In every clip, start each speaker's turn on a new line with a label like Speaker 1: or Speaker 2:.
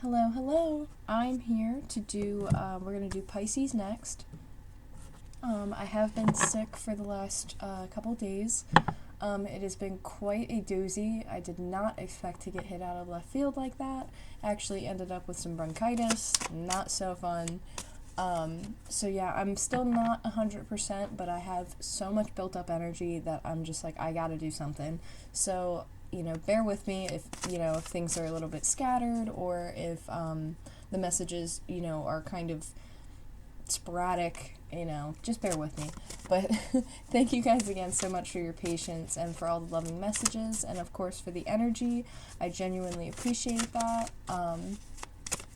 Speaker 1: Hello, hello. I'm here to do, we're going to do Pisces next. I have been sick for the last couple days. It has been quite a doozy. I did not expect to get hit out of left field like that. Actually ended up with some bronchitis. Not so fun. So yeah, I'm still not 100%, but I have so much built up energy that I'm just like, I gotta do something. So, bear with me if, if things are a little bit scattered or if, the messages, are kind of sporadic, just bear with me. But thank you guys again so much for your patience and for all the loving messages and of course for the energy. I genuinely appreciate that.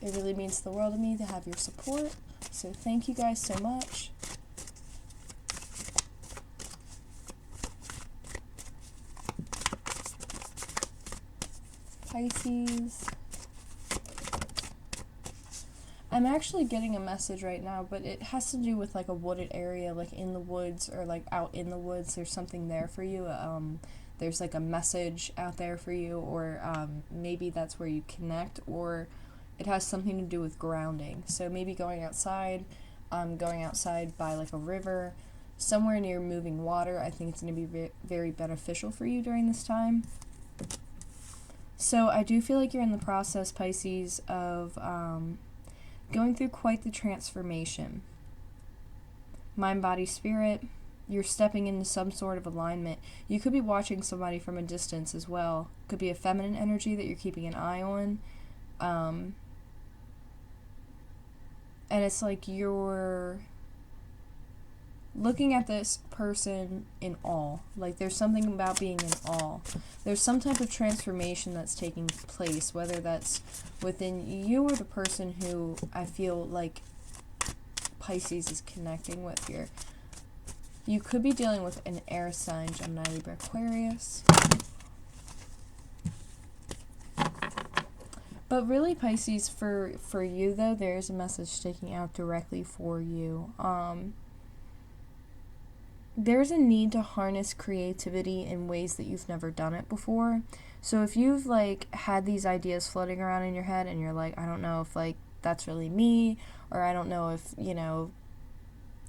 Speaker 1: It really means the world to me to have your support. So thank you guys so much. Pisces. I'm actually getting a message right now, but it has to do with like a wooded area, like in the woods or like out in the woods. There's something there for you. There's like a message out there for you, or maybe that's where you connect, or it has something to do with grounding. So maybe going outside by like a river, somewhere near moving water. I think it's going to be very beneficial for you during this time. So I do feel like you're in the process, Pisces, of going through quite the transformation. Mind, body, spirit, you're stepping into some sort of alignment. You could be watching somebody from a distance as well. Could be a feminine energy that you're keeping an eye on. And it's like you're looking at this person in awe. Like there's something about being in awe. There's some type of transformation that's taking place, whether that's within you or the person who I feel like Pisces is connecting with here. You could be dealing with an air sign, Gemini, Libra, Aquarius. But really, Pisces, for you though, there's a message sticking out directly for you. There's a need to harness creativity in ways that you've never done it before. So if you've like had these ideas floating around in your head and you're like, I don't know if like that's really me, or I don't know if,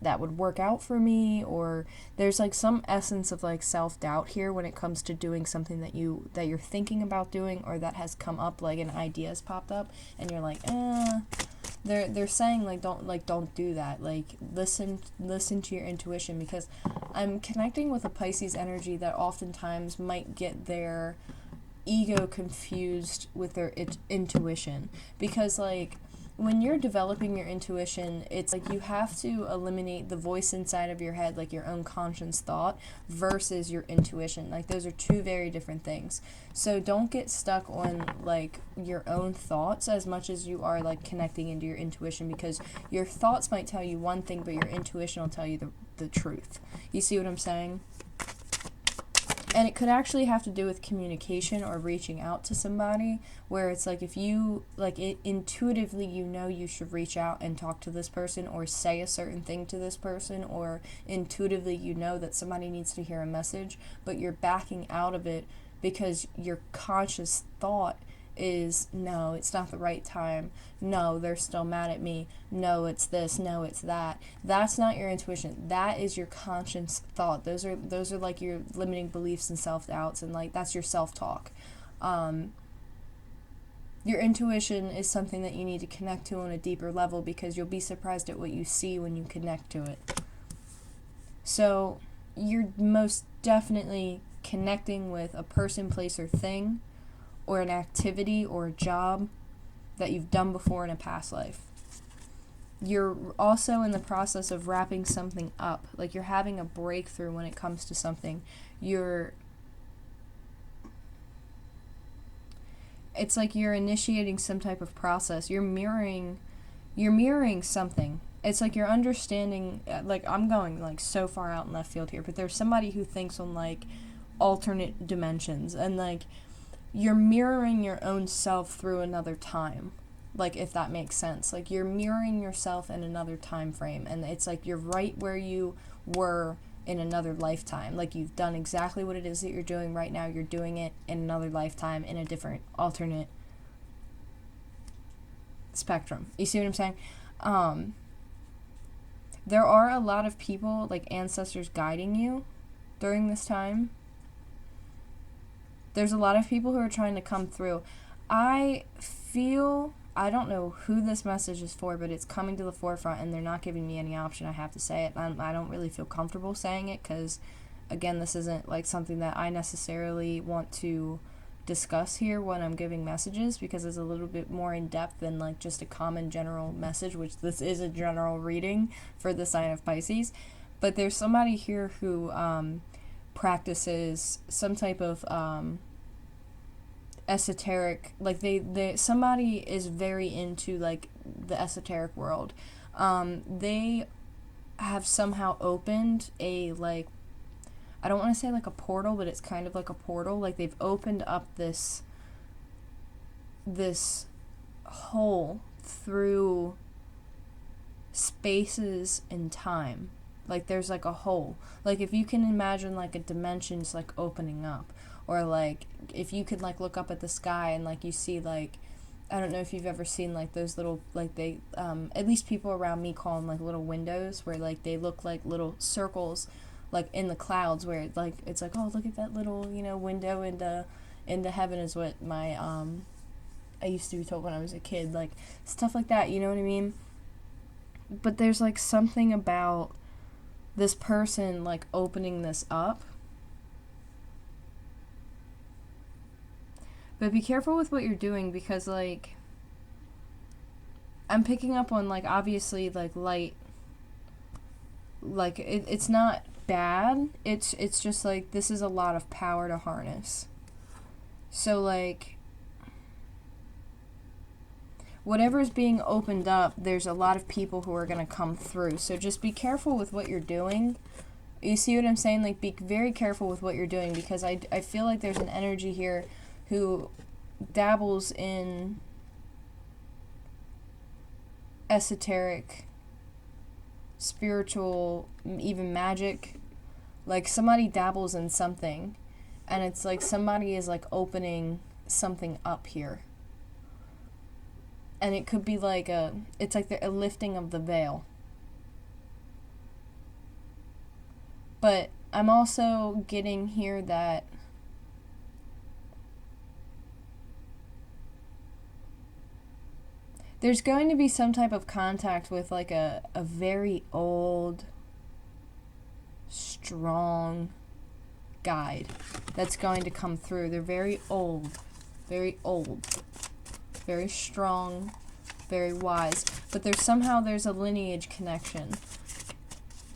Speaker 1: that would work out for me, or there's like some essence of like self-doubt here when it comes to doing something that you're thinking about doing, or that has come up, like an idea has popped up and you're like, they're saying like don't do that. Like listen to your intuition, because I'm connecting with a Pisces energy that oftentimes might get their ego confused with their intuition, because like when you're developing your intuition, it's like you have to eliminate the voice inside of your head, like your own conscious thought, versus your intuition. Like those are two very different things. So don't get stuck on like your own thoughts as much as you are like connecting into your intuition, because your thoughts might tell you one thing, but your intuition will tell you the truth. You see what I'm saying? And it could actually have to do with communication or reaching out to somebody, where it's like if you, like intuitively you should reach out and talk to this person or say a certain thing to this person, or intuitively that somebody needs to hear a message, but you're backing out of it because your conscious thought is, no, it's not the right time. No, they're still mad at me. No, it's this. No, it's that. That's not your intuition. That is your conscious thought. Those are like your limiting beliefs and self-doubts, and like that's your self-talk. Your intuition is something that you need to connect to on a deeper level, because you'll be surprised at what you see when you connect to it. So you're most definitely connecting with a person, place, or thing, or an activity or a job that you've done before in a past life. You're also in the process of wrapping something up. Like you're having a breakthrough when it comes to something. It's like you're initiating some type of process. You're mirroring something. It's like you're understanding, like I'm going like so far out in left field here, but there's somebody who thinks on like alternate dimensions, and like you're mirroring your own self through another time, like if that makes sense. Like you're mirroring yourself in another time frame, and it's like you're right where you were in another lifetime. Like you've done exactly what it is that you're doing right now. You're doing it in another lifetime in a different alternate spectrum. You see what I'm saying? There are a lot of people, like ancestors, guiding you during this time. There's a lot of people who are trying to come through. I don't know who this message is for, but it's coming to the forefront and they're not giving me any option. I have to say it. I don't really feel comfortable saying it because, again, this isn't like something that I necessarily want to discuss here when I'm giving messages, because it's a little bit more in depth than like just a common general message, which this is a general reading for the sign of Pisces. But there's somebody here who practices some type of esoteric, like they somebody is very into like the esoteric world. They have somehow opened a, like, I don't want to say like a portal, but it's kind of like a portal. Like they've opened up this hole through spaces and time. Like there's like a hole. Like if you can imagine like a dimension's like opening up, or like if you could like look up at the sky and like you see like, I don't know if you've ever seen like those little, like they at least people around me call them like little windows, where like they look like little circles like in the clouds, where like it's like, oh, look at that little, you know, window into heaven, is what my I used to be told when I was a kid, like stuff like that, you know what I mean? But there's like something about this person like opening this up. But be careful with what you're doing, because like I'm picking up on like obviously like light, like it's not bad, it's just like this is a lot of power to harness. So like whatever is being opened up, there's a lot of people who are going to come through. So just be careful with what you're doing. You see what I'm saying? Like be very careful with what you're doing, because I feel like there's an energy here who dabbles in esoteric, spiritual, even magic. Like somebody dabbles in something, and it's like somebody is like opening something up here. And it could be like it's like a lifting of the veil. But I'm also getting here that there's going to be some type of contact with like a very old, strong guide that's going to come through. They're very old, very strong, very wise, but there's a lineage connection.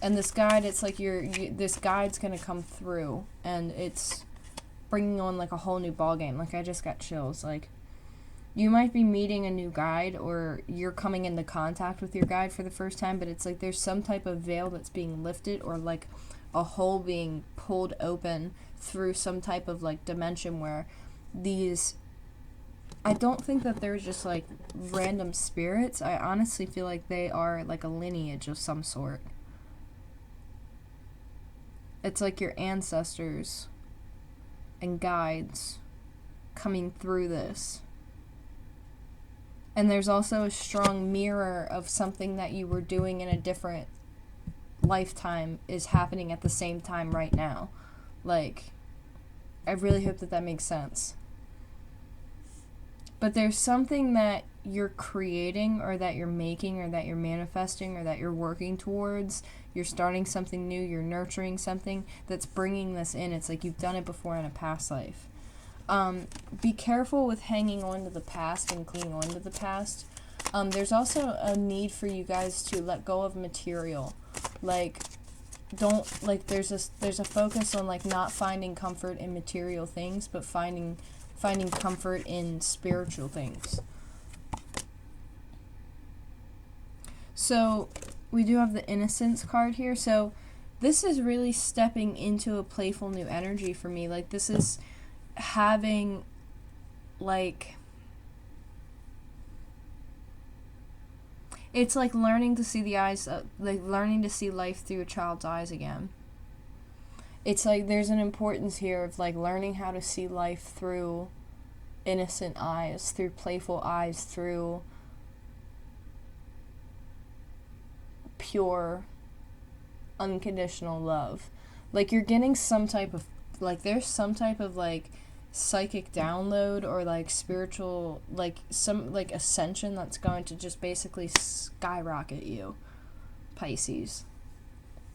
Speaker 1: And this guide, it's like this guide's gonna come through, and it's bringing on like a whole new ball game. Like I just got chills. Like you might be meeting a new guide, or you're coming into contact with your guide for the first time, but it's like there's some type of veil that's being lifted, or like a hole being pulled open through some type of like dimension where these, I don't think that they're just like random spirits. I honestly feel like they are like a lineage of some sort. It's like your ancestors and guides coming through this. And there's also a strong mirror of something that you were doing in a different lifetime is happening at the same time right now. Like, I really hope that makes sense. But there's something that you're creating, or that you're making, or that you're manifesting, or that you're working towards. You're starting something new, you're nurturing something that's bringing this in. It's like you've done it before in a past life. Be careful with hanging on to the past and clinging on to the past. There's also a need for you guys to let go of material. Like, don't, like, there's a focus on, like, not finding comfort in material things, but finding comfort in spiritual things. So we do have the Innocence card here. So this is really stepping into a playful new energy for me. Like this is having like, it's like learning to see learning to see life through a child's eyes again. It's like there's an importance here of like learning how to see life through innocent eyes, through playful eyes, through pure, unconditional love. Like, you're getting some type of, like, there's some type of, like, psychic download or, like, spiritual, like, some, like, ascension that's going to just basically skyrocket you, Pisces.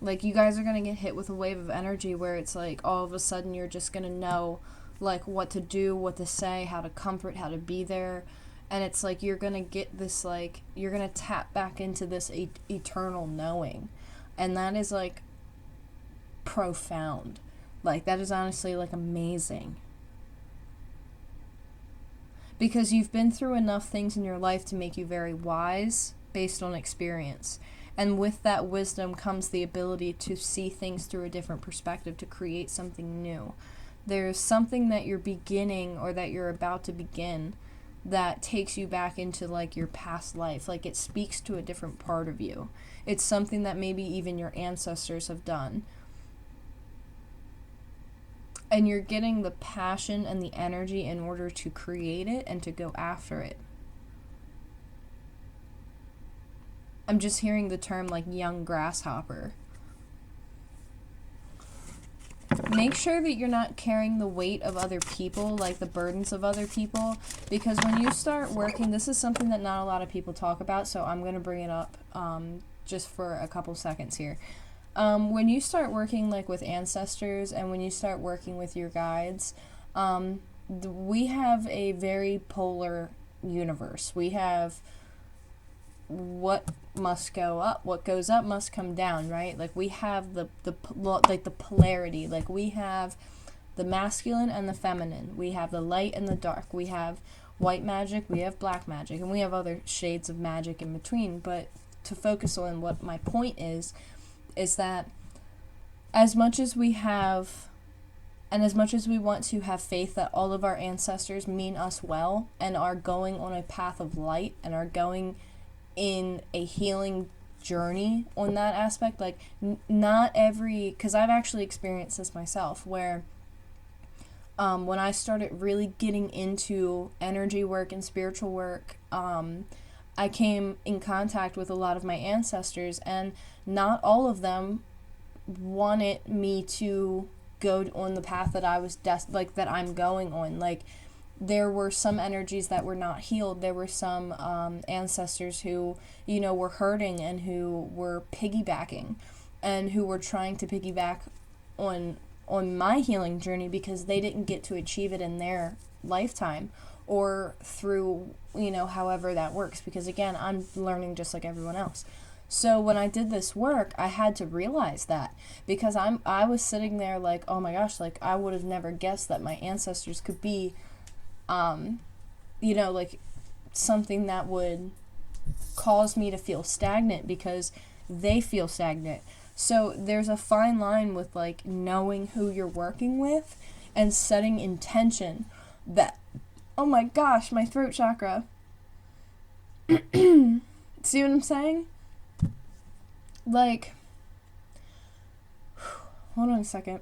Speaker 1: Like, you guys are going to get hit with a wave of energy where it's like all of a sudden you're just going to know, like, what to do, what to say, how to comfort, how to be there. And it's like you're going to get this, like, you're going to tap back into this eternal knowing. And that is, like, profound. Like, that is honestly, like, amazing. Because you've been through enough things in your life to make you very wise based on experience. And with that wisdom comes the ability to see things through a different perspective, to create something new. There's something that you're beginning or that you're about to begin that takes you back into, like, your past life. Like, it speaks to a different part of you. It's something that maybe even your ancestors have done. And you're getting the passion and the energy in order to create it and to go after it. I'm just hearing the term, like, young grasshopper. Make sure that you're not carrying the weight of other people, like the burdens of other people, because when you start working, this is something that not a lot of people talk about, so I'm going to bring it up just for a couple seconds here. When you start working, like, with ancestors and when you start working with your guides, we have a very polar universe. We have what must go up, what goes up must come down, right? Like, we have the polarity. Like, we have the masculine and the feminine. We have the light and the dark. We have white magic, we have black magic, and we have other shades of magic in between. But to focus on what my point is that as much as we have, and as much as we want to have faith that all of our ancestors mean us well and are going on a path of light and are going in a healing journey on that aspect, like, not every, because I've actually experienced this myself, where when I started really getting into energy work and spiritual work, I came in contact with a lot of my ancestors, and not all of them wanted me to go on the path that I was that I'm going on. Like, there were some energies that were not healed. There were some ancestors who, you know, were hurting and who were piggybacking and who were trying to piggyback on my healing journey because they didn't get to achieve it in their lifetime or through, you know, however that works. Because, again, I'm learning just like everyone else. So when I did this work, I had to realize that, because I was sitting there like, oh my gosh, like, I would have never guessed that my ancestors could be you know, like, something that would cause me to feel stagnant because they feel stagnant. So there's a fine line with, like, knowing who you're working with and setting intention that, oh my gosh, my throat chakra. See what I'm saying? Like, hold on a second.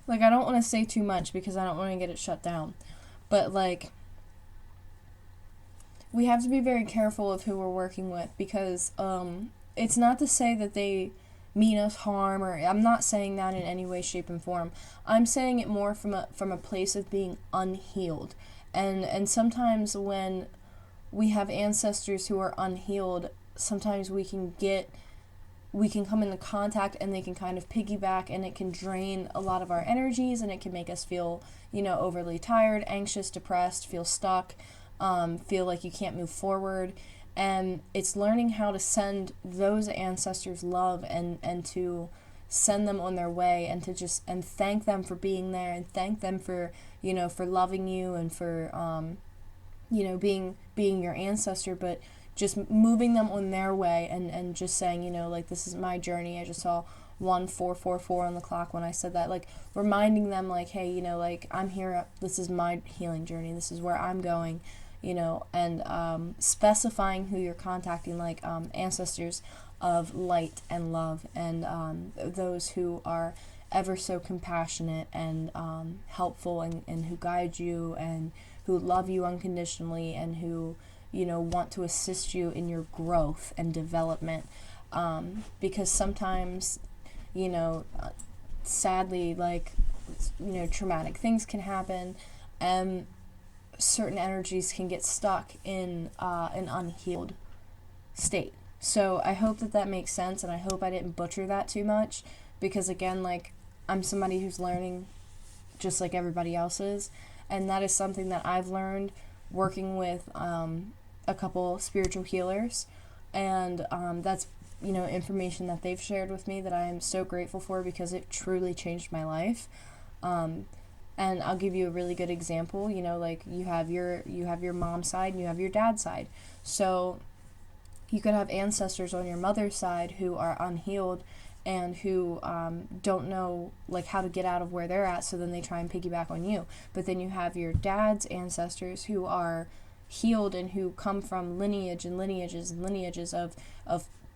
Speaker 1: Like, I don't want to say too much because I don't want to get it shut down. But, like, we have to be very careful of who we're working with, because it's not to say that they mean us harm, or I'm not saying that in any way, shape, and form. I'm saying it more from a place of being unhealed. And sometimes when we have ancestors who are unhealed, sometimes we can come into contact and they can kind of piggyback, and it can drain a lot of our energies, and it can make us feel, you know, overly tired, anxious, depressed, feel stuck, feel like you can't move forward. And it's learning how to send those ancestors love and to send them on their way, and to just, and thank them for being there, and thank them for, you know, for loving you, and for, you know, being your ancestor, but just moving them on their way, and just saying, you know, like, this is my journey. I just saw 1444 on the clock when I said that, like, reminding them, like, hey, you know, like, I'm here, this is my healing journey, this is where I'm going, you know, and specifying who you're contacting, like, ancestors of light and love, and those who are ever so compassionate and helpful, and who guide you and who love you unconditionally, and who, you know, want to assist you in your growth and development. Because sometimes, you know, sadly, like, you know, traumatic things can happen, and certain energies can get stuck in an unhealed state. So I hope that that makes sense, and I hope I didn't butcher that too much, because again, like, I'm somebody who's learning just like everybody else is, and that is something that I've learned working with a couple spiritual healers, and that's, you know, information that they've shared with me that I am so grateful for, because it truly changed my life. And I'll give you a really good example. You know, like, you have your mom's side and you have your dad's side. So you could have ancestors on your mother's side who are unhealed and who don't know, like, how to get out of where they're at, so then they try and piggyback on you. But then you have your dad's ancestors who are healed and who come from lineage and lineages and lineages of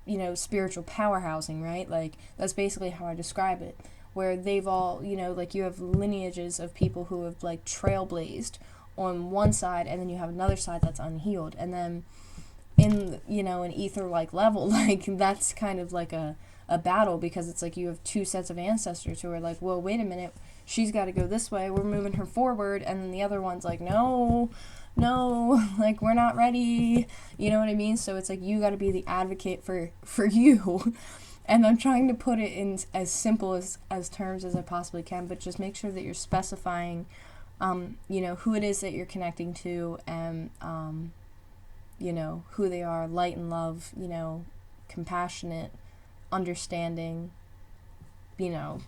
Speaker 1: you know, spiritual powerhousing, right? Like, that's basically how I describe it, where they've all, you know, like, you have lineages of people who have, like, trailblazed on one side, and then you have another side that's unhealed, and then in, you know, an ether-like level, like, that's kind of like a battle, because it's like you have two sets of ancestors who are like, well, wait a minute, she's got to go this way, we're moving her forward, and then the other one's like, no, like, we're not ready, you know what I mean? So it's like, you got to be the advocate for you. And I'm trying to put it in as simple as terms as I possibly can, but just make sure that you're specifying, you know, who it is that you're connecting to, and, you know, who they are, light and love, you know, compassionate, understanding, you know,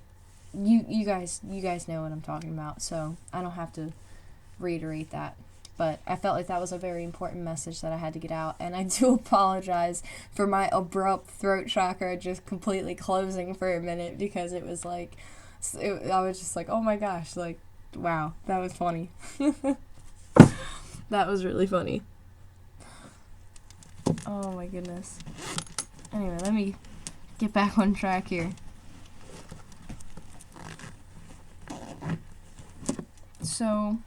Speaker 1: you guys know what I'm talking about, so I don't have to reiterate that. But I felt like that was a very important message that I had to get out, and I do apologize for my abrupt throat chakra just completely closing for a minute, because it was like, I was just like, oh my gosh, like, wow, that was funny. That was really funny. Oh my goodness. Anyway, let me get back on track here. So,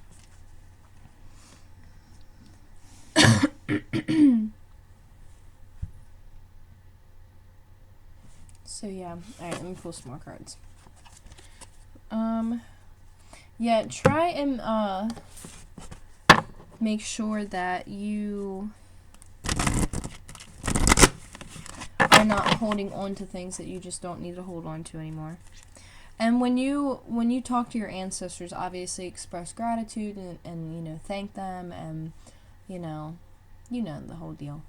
Speaker 1: yeah, alright, let me pull some more cards. Yeah, try and, make sure that you are not holding on to things that you just don't need to hold on to anymore. And when you talk to your ancestors, obviously express gratitude and you know, thank them, and you know the whole deal.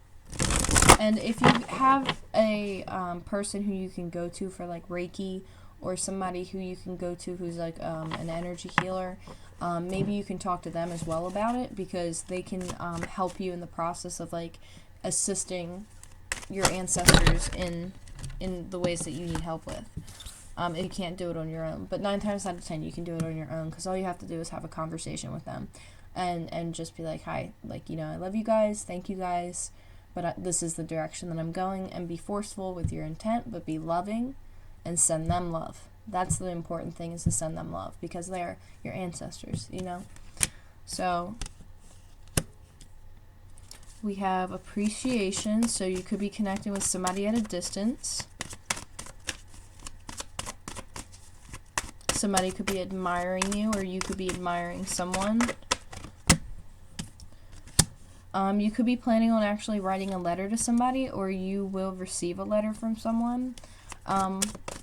Speaker 1: And if you have a person who you can go to for, like, Reiki, or somebody who you can go to who's like an energy healer, maybe you can talk to them as well about it, because they can help you in the process of, like, assisting your ancestors in the ways that you need help with. If you can't do it on your own. But 9 times out of 10 you can do it on your own, because all you have to do is have a conversation with them and just be like, hi, like, you know, I love you guys, thank you guys, but this is the direction that I'm going, and be forceful with your intent, but be loving, and send them love. That's the important thing, is to send them love, because they're your ancestors, you know? So we have appreciation, so you could be connecting with somebody at a distance. Somebody could be admiring you, or you could be admiring someone. You could be planning on actually writing a letter to somebody, or you will receive a letter from someone.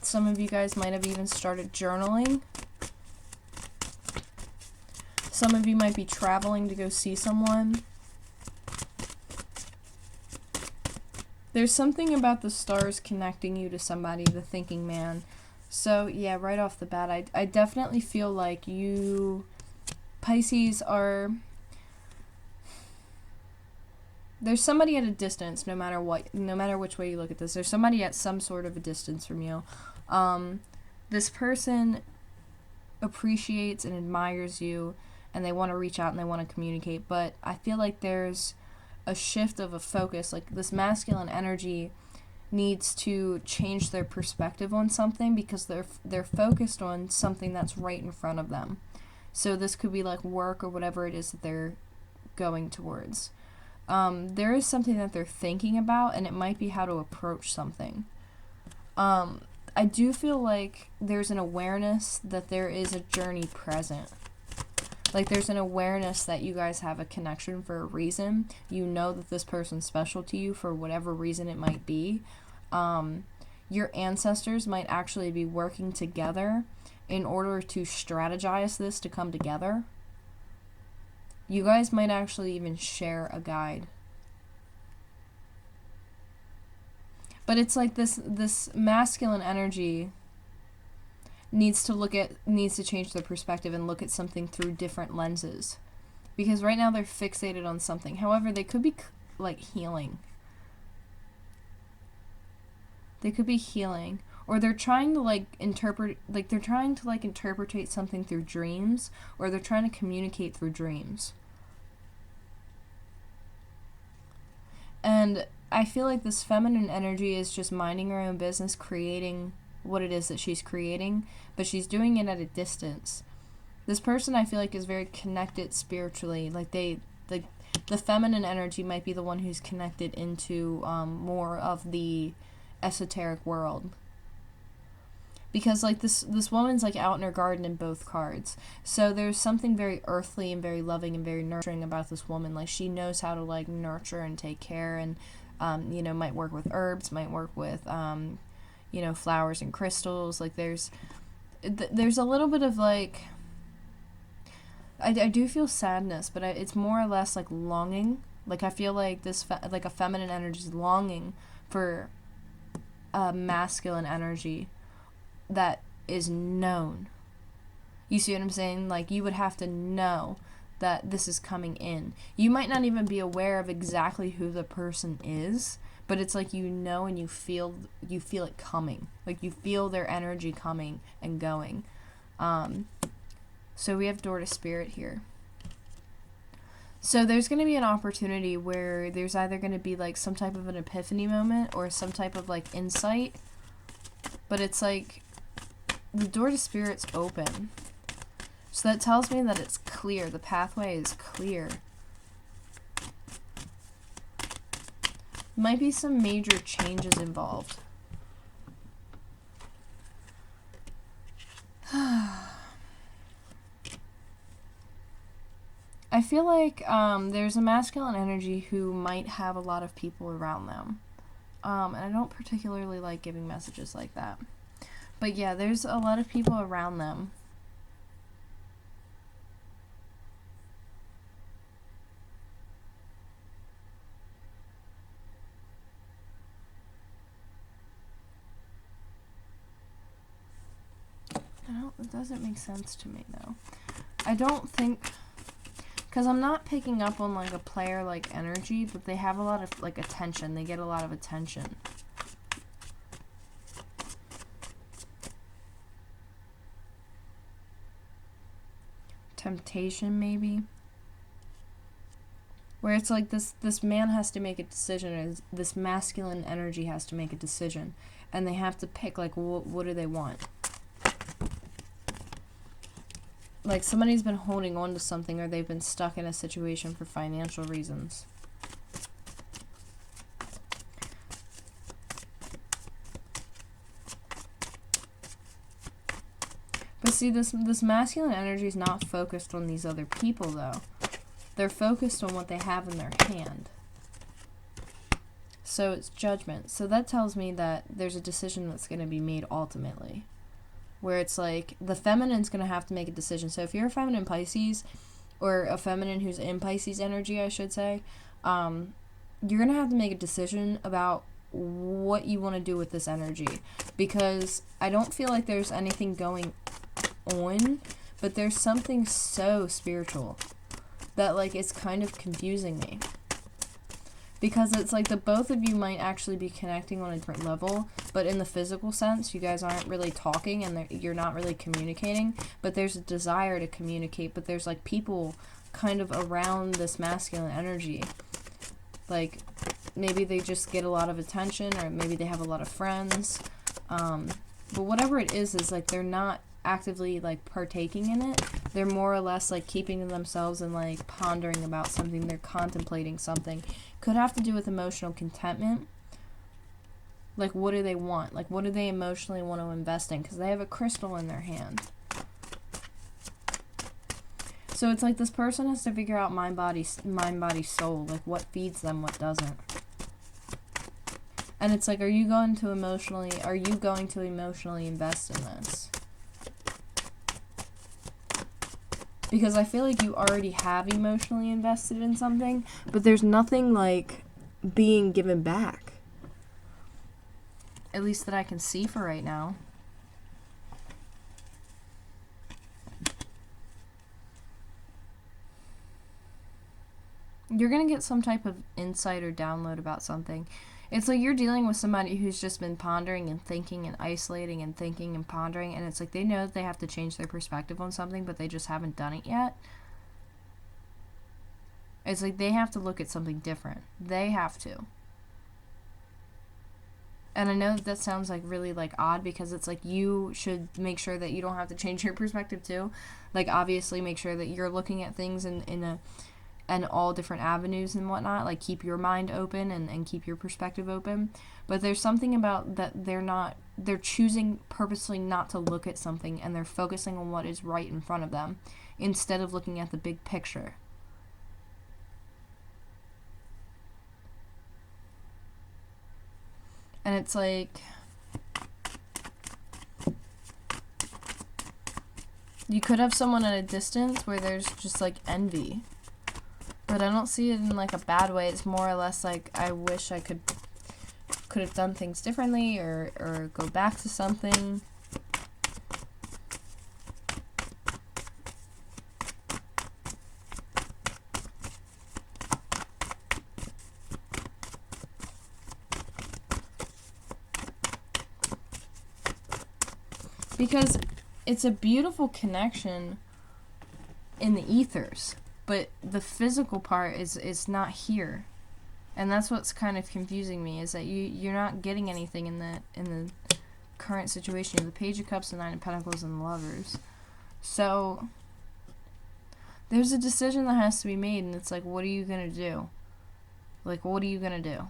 Speaker 1: Some of you guys might have even started journaling. Some of you might be traveling to go see someone. There's something about the stars connecting you to somebody, the thinking man. So, yeah, right off the bat, I definitely feel like you, Pisces, are... There's somebody at a distance, no matter which way you look at this. There's somebody at some sort of a distance from you. This person appreciates and admires you, and they want to reach out and they want to communicate, but I feel like there's a shift of a focus. Like, this masculine energy needs to change their perspective on something because they're focused on something that's right in front of them. So this could be like work or whatever it is that they're going towards. There is something that they're thinking about, and it might be how to approach something. I do feel like there's an awareness that there is a journey present. Like, there's an awareness that you guys have a connection for a reason. You know that this person's special to you for whatever reason it might be. Your ancestors might actually be working together in order to strategize this to come together. You guys might actually even share a guide. But it's like this masculine energy needs to change their perspective and look at something through different lenses. Because right now they're fixated on something. However, they could be like healing. They could be healing. Or they're trying to interpretate something through dreams, or they're trying to communicate through dreams. And I feel like this feminine energy is just minding her own business, creating what it is that she's creating, but she's doing it at a distance. This person, I feel like, is very connected spiritually. Like, the feminine energy might be the one who's connected into more of the esoteric world. Because, like, this woman's, like, out in her garden in both cards. So there's something very earthly and very loving and very nurturing about this woman. Like, she knows how to, like, nurture and take care, and, might work with herbs, might work with, flowers and crystals. Like, there's a little bit of, like, I do feel sadness, but it's more or less, like, longing. Like, I feel like a feminine energy is longing for a masculine energy that is known. You see what I'm saying? Like, you would have to know that this is coming in. You might not even be aware of exactly who the person is, but it's like and you feel it coming. Like, you feel their energy coming and going. So we have door to spirit here. So there's going to be an opportunity where there's either going to be, like, some type of an epiphany moment or some type of, like, insight. But it's like the door to spirit's open. So that tells me that it's clear. The pathway is clear. Might be some major changes involved. I feel like there's a masculine energy who might have a lot of people around them. And I don't particularly like giving messages like that. But yeah, there's a lot of people around them. It doesn't make sense to me, though. I don't think... Because I'm not picking up on, like, a player-like energy, but they have a lot of, like, attention. They get a lot of attention. Temptation, maybe? Where it's like this man has to make a decision, or this masculine energy has to make a decision. And they have to pick, like, what do they want? Like, somebody's been holding on to something, or they've been stuck in a situation for financial reasons. But see, this masculine energy is not focused on these other people, though. They're focused on what they have in their hand. So it's judgment. So that tells me that there's a decision that's going to be made ultimately. Where it's like, the feminine's going to have to make a decision. So if you're a feminine Pisces, or a feminine who's in Pisces energy, I should say, you're going to have to make a decision about what you want to do with this energy. Because I don't feel like there's anything going on, but there's something so spiritual that, like, it's kind of confusing me. Because it's like the both of you might actually be connecting on a different level, but in the physical sense, you guys aren't really talking and you're not really communicating, but there's a desire to communicate, but there's, like, people kind of around this masculine energy. Like, maybe they just get a lot of attention, or maybe they have a lot of friends. But whatever it is like they're not actively like partaking in it. They're more or less like keeping to themselves and like pondering about something. They're contemplating something. Could have to do with emotional contentment. Like, what do they want? Like, what do they emotionally want to invest in? Because they have a crystal in their hand. So it's like this person has to figure out mind, body, soul. Like, what feeds them, what doesn't. And it's like, are you going to emotionally invest in this? Because I feel like you already have emotionally invested in something, but there's nothing like being given back. At least that I can see for right now. You're going to get some type of insight or download about something. It's like you're dealing with somebody who's just been pondering and thinking and isolating and thinking and pondering, and it's like they know that they have to change their perspective on something, but they just haven't done it yet. It's like they have to look at something different. They have to. And I know that sounds like really like odd, because it's like you should make sure that you don't have to change your perspective too. Like, obviously make sure that you're looking at things and all different avenues and whatnot. Like, keep your mind open and keep your perspective open. But there's something about that they're choosing purposely not to look at something, and they're focusing on what is right in front of them instead of looking at the big picture. And it's like, you could have someone at a distance where there's just like envy. But I don't see it in like a bad way. It's more or less like, I wish I could have done things differently, or go back to something. Because it's a beautiful connection in the ethers, but the physical part is not here. And that's what's kind of confusing me, is that you're not getting anything in the current situation. You have the Page of Cups, the Nine of Pentacles, and the Lovers. So there's a decision that has to be made, and it's like, what are you going to do? Like, what are you going to do?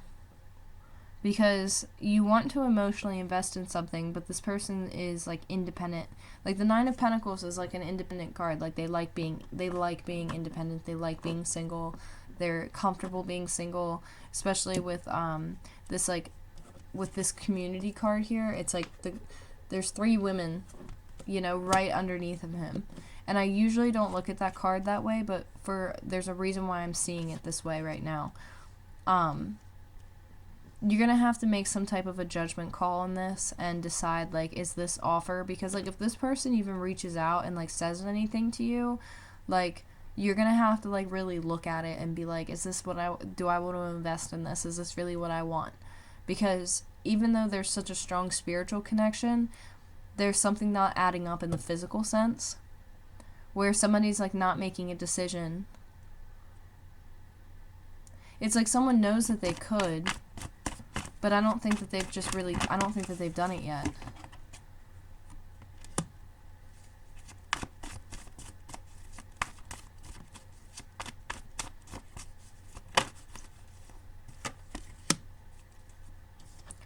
Speaker 1: Because you want to emotionally invest in something, but this person is like independent. Like, the Nine of Pentacles is like an independent card. Like, they like being independent. They like being single. They're comfortable being single, especially with this, like, with this community card here. It's like there's 3 women, you know, right underneath of him. And I usually don't look at that card that way, but there's a reason why I'm seeing it this way right now. You're going to have to make some type of a judgment call on this and decide, like, is this offer? Because, like, if this person even reaches out and, like, says anything to you, like, you're going to have to, like, really look at it and be like, is this do I want to invest in this? Is this really what I want? Because even though there's such a strong spiritual connection, there's something not adding up in the physical sense, where somebody's, like, not making a decision. It's like someone knows that they could, but I don't think that they've done it yet.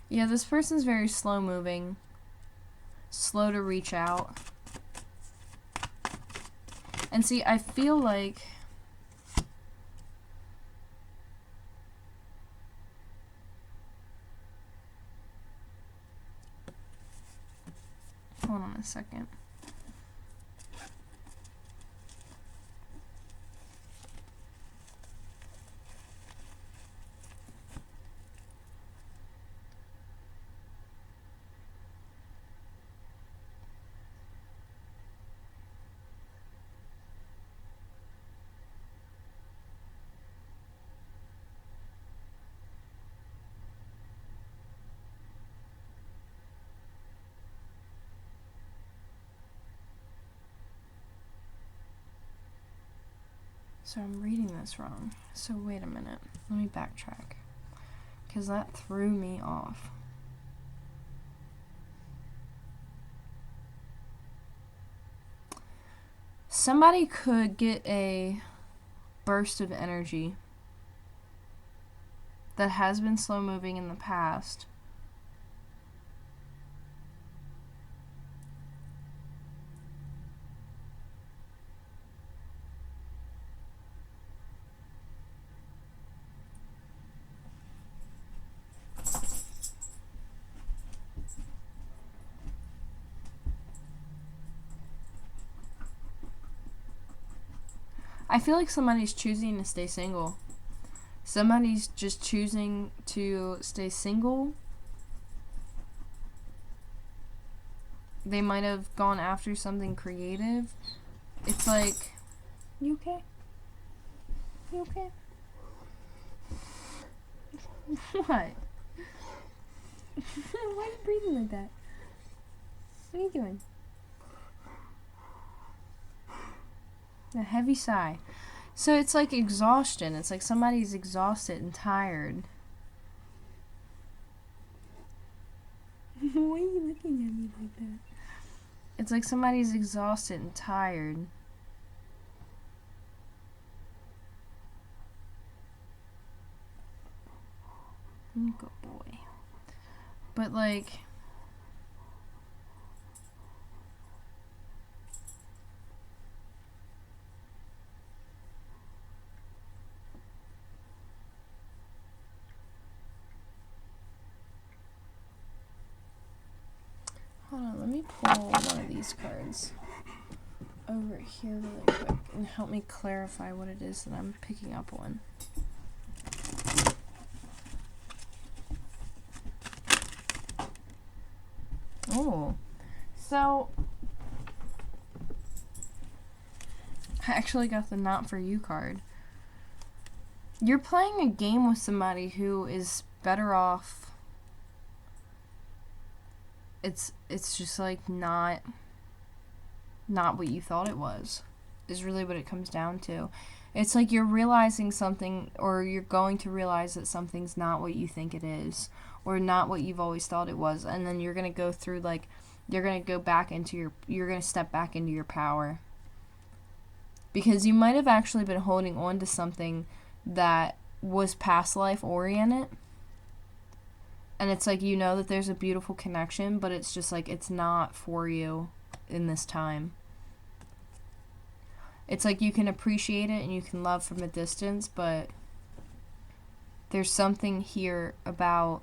Speaker 1: Yeah, this person's very slow moving, slow to reach out. And see, I feel like hold on a second. So I'm reading this wrong. So wait a minute. Let me backtrack. because that threw me off. Somebody could get a burst of energy that has been slow moving in the past. I feel like somebody's choosing to stay single. Somebody's just choosing to stay single. They might have gone after something creative. It's like, you okay? You okay? What? Why are you breathing like that? What are you doing? A heavy sigh. So it's like exhaustion. It's like somebody's exhausted and tired. Why are you looking at me like that? It's like somebody's exhausted and tired. Good boy. But like, hold on, let me pull one of these cards over here really quick and help me clarify what it is that I'm picking up on. Oh, so I actually got the Not For You card. You're playing a game with somebody who is better off. It's just like not what you thought it was, is really what it comes down to. It's like you're realizing something, or you're going to realize that something's not what you think it is, or not what you've always thought it was, and then you're going to go through, like, you're going to go back into you're going to step back into your power. Because you might have actually been holding on to something that was past life oriented, and it's like, you know that there's a beautiful connection, but it's just like, it's not for you in this time. It's like you can appreciate it and you can love from a distance, but there's something here about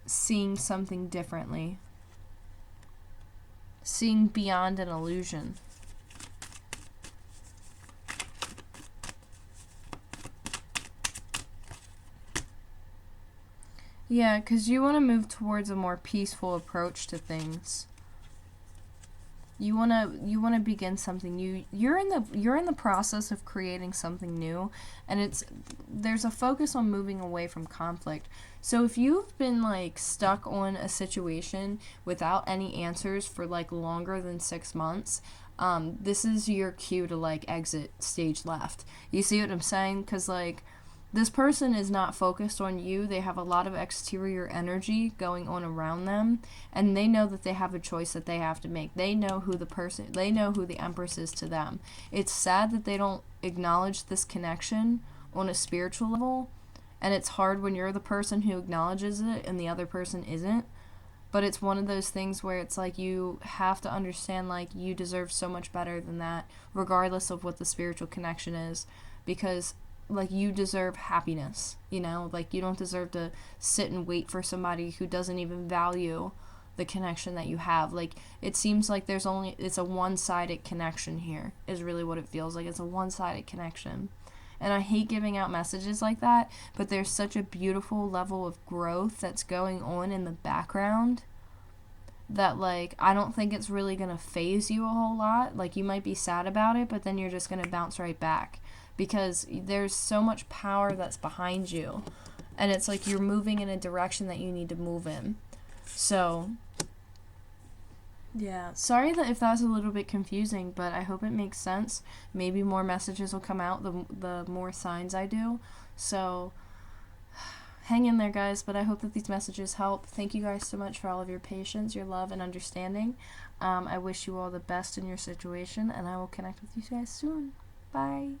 Speaker 1: seeing something differently, seeing beyond an illusion. Yeah, because you want to move towards a more peaceful approach to things. You want to begin something new. You're in the process of creating something new, and there's a focus on moving away from conflict. So if you've been like stuck on a situation without any answers for like longer than 6 months, this is your cue to like exit stage left. You see what I'm saying? Because like, this person is not focused on you. They have a lot of exterior energy going on around them, and they know that they have a choice that they have to make. They know who the Empress is to them. It's sad that they don't acknowledge this connection on a spiritual level, and it's hard when you're the person who acknowledges it and the other person isn't. But it's one of those things where it's like, you have to understand, like, you deserve so much better than that, regardless of what the spiritual connection is, because like, you deserve happiness, you know? Like, you don't deserve to sit and wait for somebody who doesn't even value the connection that you have. Like, it seems like it's a one-sided connection here, is really what it feels like. It's a one-sided connection. And I hate giving out messages like that, but there's such a beautiful level of growth that's going on in the background that, like, I don't think it's really going to phase you a whole lot. Like, you might be sad about it, but then you're just going to bounce right back. Because there's so much power that's behind you. And it's like you're moving in a direction that you need to move in. So, Yeah, sorry that if that's a little bit confusing, but I hope it makes sense. Maybe more messages will come out the more signs I do. So hang in there, guys, but I hope that these messages help. Thank you guys so much for all of your patience, your love, and understanding. I wish you all the best in your situation, and I will connect with you guys soon. Bye.